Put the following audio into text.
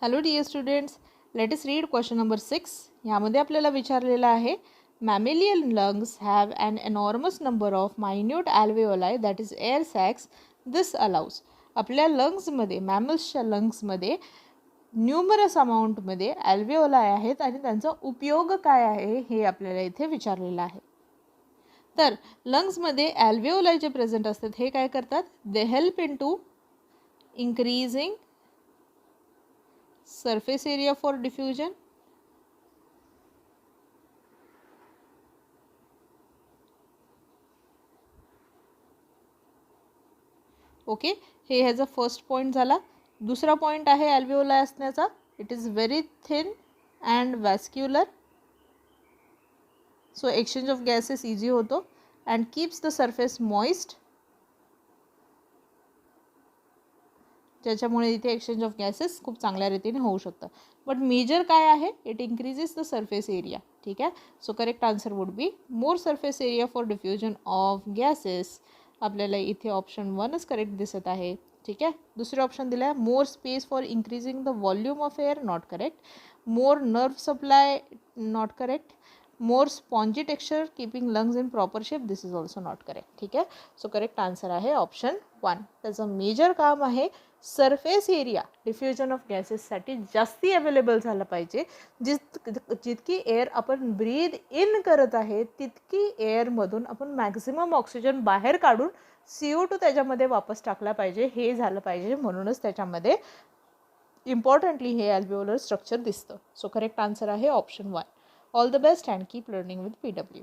Hello dear students, let us read question number 6. यामध्ये आपल्याला विचारलेलं आहे, mammalian lungs have an enormous number of minute alveoli that is air sacs. This allows. आपल्या लंग्समध्ये, मॅमल्सच्या लंग्समध्ये numerous अमाऊंटमध्ये ॲल्वेओलाय आहेत आणि त्यांचा उपयोग काय आहे हे आपल्याला इथे विचारलेलं आहे. तर लंग्समध्ये ॲल्वेओलाय जे प्रेझेंट असतात हे काय करतात? They help in to increasing surface area for diffusion, okay. हे ह्याचा फर्स्ट पॉईंट झाला. दुसरा पॉईंट आहे ॲल्वेओलाय असण्याचा, it is very thin and vascular, so exchange of gases easy होतो and keeps the surface moist, ज्याच्यामुळे इथे एक्सचेंज ऑफ गॅसेस खूप चांगल्या रीतीने होऊ शकतं. बट मेजर काय आहे? It increases the surface area. ठीक आहे. So correct answer would be more surface area for diffusion of gases. आपल्याला इथे ऑप्शन 1च करेक्ट दिसत आहे. ठीक आहे. दुसरे ऑप्शन दिलं आहे, more space for increasing the volume of air, not correct. More nerve supply, not correct. More spongy texture keeping lungs in proper shape, this is also not correct. ठीक आहे. So correct answer आहे option 1. त्याचं major काम आहे surface area diffusion of गॅसेससाठी जास्ती available झालं पाहिजे. जितकी एअर आपण ब्रीद इन करत आहे तितकी एअरमधून आपण मॅक्झिमम ऑक्सिजन बाहेर काढून CO2 त्याच्यामध्ये वापस टाकला पाहिजे, हे झालं पाहिजे. म्हणूनच त्याच्यामध्ये इम्पॉर्टंटली हे ॲल्वेओलर स्ट्रक्चर दिसतं. सो करेक्ट आन्सर आहे option 1. All the best and keep learning with PW.